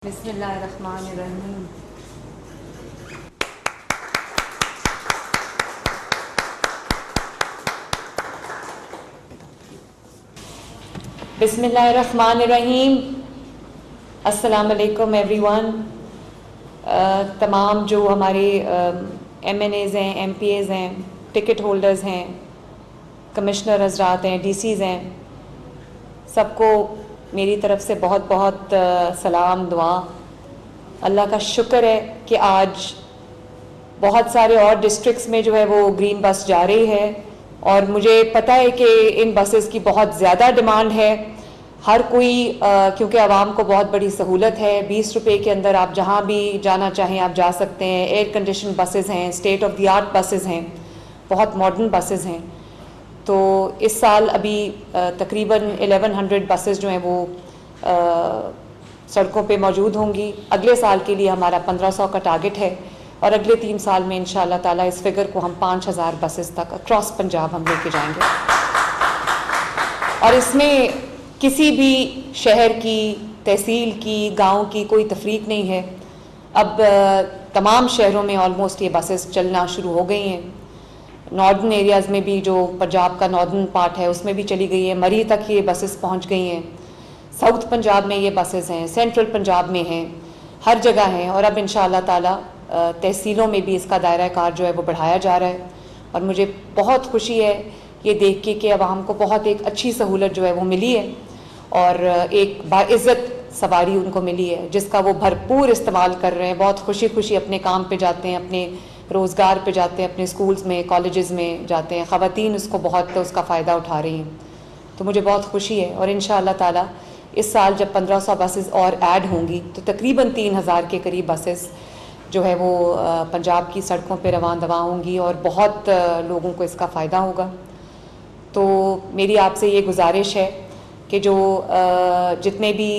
بسم اللہ الرحمن الرحیم۔ بسم اللہ الرحمن الرحیم۔ السلام علیکم ایوری ون۔ تمام جو ہمارے ایم این ایز ہیں، ایم پی ایز ہیں، ٹکٹ ہولڈرز ہیں، کمشنر حضرات ہیں، ڈی سیز ہیں، سب کو میری طرف سے بہت بہت سلام، دعا۔ اللہ کا شکر ہے کہ آج بہت سارے اور ڈسٹرکٹس میں جو ہے وہ گرین بس جا رہی ہے، اور مجھے پتہ ہے کہ ان بسز کی بہت زیادہ ڈیمانڈ ہے۔ ہر کوئی کیونکہ عوام کو بہت بڑی سہولت ہے، 20 روپے کے اندر آپ جہاں بھی جانا چاہیں آپ جا سکتے ہیں۔ ایئر کنڈیشن بسز ہیں، state of the art buses ہیں، بہت ماڈرن بسز ہیں۔ تو اس سال ابھی تقریباً 1100 بسز جو ہیں وہ سڑکوں پہ موجود ہوں گی۔ اگلے سال کے لیے ہمارا 1500 کا ٹارگٹ ہے، اور اگلے 3 سال میں انشاءاللہ تعالیٰ اس فگر کو ہم 5000 بسز تک اکراس پنجاب ہم لے کے جائیں گے۔ اور اس میں کسی بھی شہر کی، تحصیل کی، گاؤں کی کوئی تفریق نہیں ہے۔ اب تمام شہروں میں آلموسٹ یہ بسز چلنا شروع ہو گئی ہیں۔ ناردن ایریاز میں بھی، جو پنجاب کا ناردن پارٹ ہے اس میں بھی چلی گئی ہے، مری تک یہ بسز پہنچ گئی ہیں۔ ساؤتھ پنجاب میں یہ بسز ہیں، سینٹرل پنجاب میں ہیں، ہر جگہ ہیں۔ اور اب انشاءاللہ تعالیٰ تحصیلوں میں بھی اس کا دائرہ کار جو ہے وہ بڑھایا جا رہا ہے، اور مجھے بہت خوشی ہے یہ دیکھ کے کہ عوام کو بہت ایک اچھی سہولت جو ہے وہ ملی ہے، اور ایک باعزت سواری ان کو ملی ہے جس کا وہ بھرپور استعمال کر رہے ہیں۔ بہت خوشی خوشی اپنے کام پہ جاتے ہیں، اپنے روزگار پہ جاتے ہیں، اپنے سکولز میں، کالجز میں جاتے ہیں۔ خواتین اس کو بہت اس کا فائدہ اٹھا رہی ہیں، تو مجھے بہت خوشی ہے۔ اور انشاءاللہ تعالیٰ اس سال جب 1500 بسز اور ایڈ ہوں گی تو تقریباً 3000 کے قریب بسز جو ہے وہ پنجاب کی سڑکوں پہ رواں دواں ہوں گی، اور بہت لوگوں کو اس کا فائدہ ہوگا۔ تو میری آپ سے یہ گزارش ہے کہ جو جتنے بھی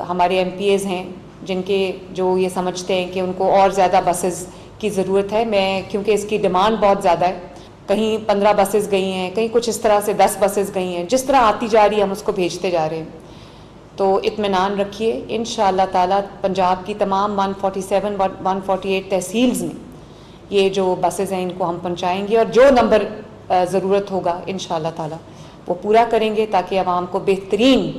ہمارے ایم پی ایز ہیں، جن کے جو یہ سمجھتے ہیں کہ ان کو اور زیادہ بسز کی ضرورت ہے، میں کیونکہ اس کی ڈیمانڈ بہت زیادہ ہے، کہیں 15 بسز گئی ہیں، کہیں کچھ اس طرح سے 10 بسز گئی ہیں، جس طرح آتی جا رہی ہے ہم اس کو بھیجتے جا رہے ہیں۔ تو اطمینان رکھیے، انشاءاللہ تعالیٰ پنجاب کی تمام 147 148 تحصیلز میں یہ جو بسز ہیں ان کو ہم پہنچائیں گے، اور جو نمبر ضرورت ہوگا انشاءاللہ تعالیٰ وہ پورا کریں گے، تاکہ عوام کو بہترین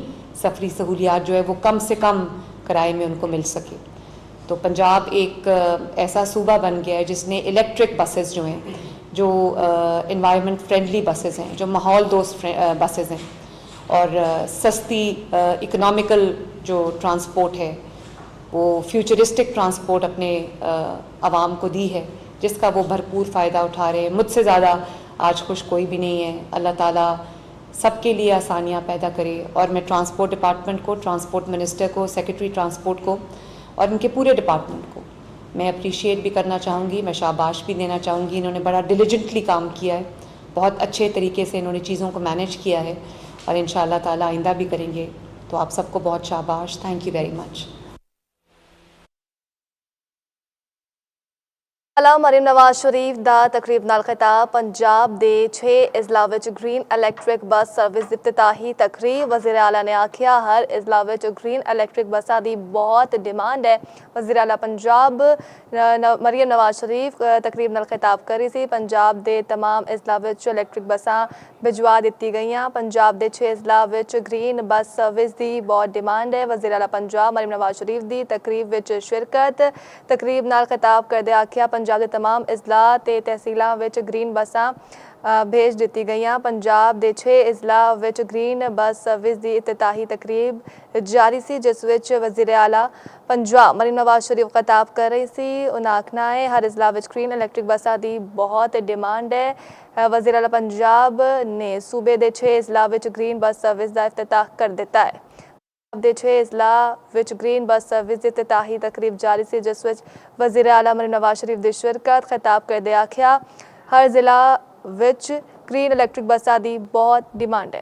سفری سہولیات جو ہے وہ کم سے کم کرائے میں ان کو مل سکے۔ تو پنجاب ایک ایسا صوبہ بن گیا ہے جس نے الیکٹرک بسز جو ہیں، جو انوائرمنٹ فرینڈلی بسز ہیں، جو ماحول دوست بسز ہیں، اور سستی اکنامیکل جو ٹرانسپورٹ ہے، وہ فیوچرسٹک ٹرانسپورٹ اپنے عوام کو دی ہے، جس کا وہ بھرپور فائدہ اٹھا رہے ہیں۔ مجھ سے زیادہ آج خوش کوئی بھی نہیں ہے۔ اللہ تعالیٰ سب کے لیے آسانیاں پیدا کرے، اور میں ٹرانسپورٹ ڈپارٹمنٹ کو، ٹرانسپورٹ منسٹر کو، سیکرٹری ٹرانسپورٹ کو اور ان کے پورے ڈپارٹمنٹ کو میں اپریشیٹ بھی کرنا چاہوں گی، میں شاباش بھی دینا چاہوں گی۔ انہوں نے بڑا ڈیلیجنٹلی کام کیا ہے، بہت اچھے طریقے سے انہوں نے چیزوں کو مینیج کیا ہے، اور انشاءاللہ تعالیٰ آئندہ بھی کریں گے۔ تو آپ سب کو بہت شاباش، تھینک یو ویری مچ۔ علامہ مریم نواز شریف دا تقریب نال خطاب۔ پنجاب دے 6 اضلاع وچ گرین الیکٹرک بس سروس دی افتتاحی تقریب۔ وزیر اعلیٰ نے آکھیا ہر اضلاع وچ گرین الیکٹرک بساں دی بہت ڈیمانڈ ہے۔ وزیر اعلیٰ پنجاب مریم نواز شریف تقریب نال خطاب کری سی۔ پنجاب دے تمام اضلاع وچ الیکٹرک بساں بھجوا دتی گئیاں۔ پنجاب دے 6 اضلاع وچ گرین بس سروس دی بہت ڈیمانڈ ہے۔ وزیر اعلیٰ پنجاب مریم نواز شریف دی تقریب وچ شرکت۔ تقریب نال خطاب کردے آکھیا پنجاب دے تمام اضلاع تے تحصیلاں وچ گرین بساں بھیج دتی گئیاں۔ پنجاب دے 6 اضلاع وچ گرین بس سروس دی افتتاحی تقریب جاری سی، جس وچ وزیر اعلیٰ پنجاب مریم نواز شریف خطاب کر رہی سی۔ انہاں آکھنا ہے ہر اضلاع وچ گرین الیکٹرک بساں دی بہت ڈیمانڈ ہے۔ وزیر اعلیٰ پنجاب نے صوبے دے 6 اضلاع وچ گرین بس سروس دا افتتاح کر دتا ہے۔ پنجاب دے 6 اضلاع وچ گرین بس سروس دی افتتاحی تقریب جاری سی، جس وچ وزیر اعلیٰ مریم نواز شریف دی شرکت۔ خطاب کردے آکھیا ہر ضلع وچ گرین الیکٹرک بساں دی بہت ڈیمانڈ ہے۔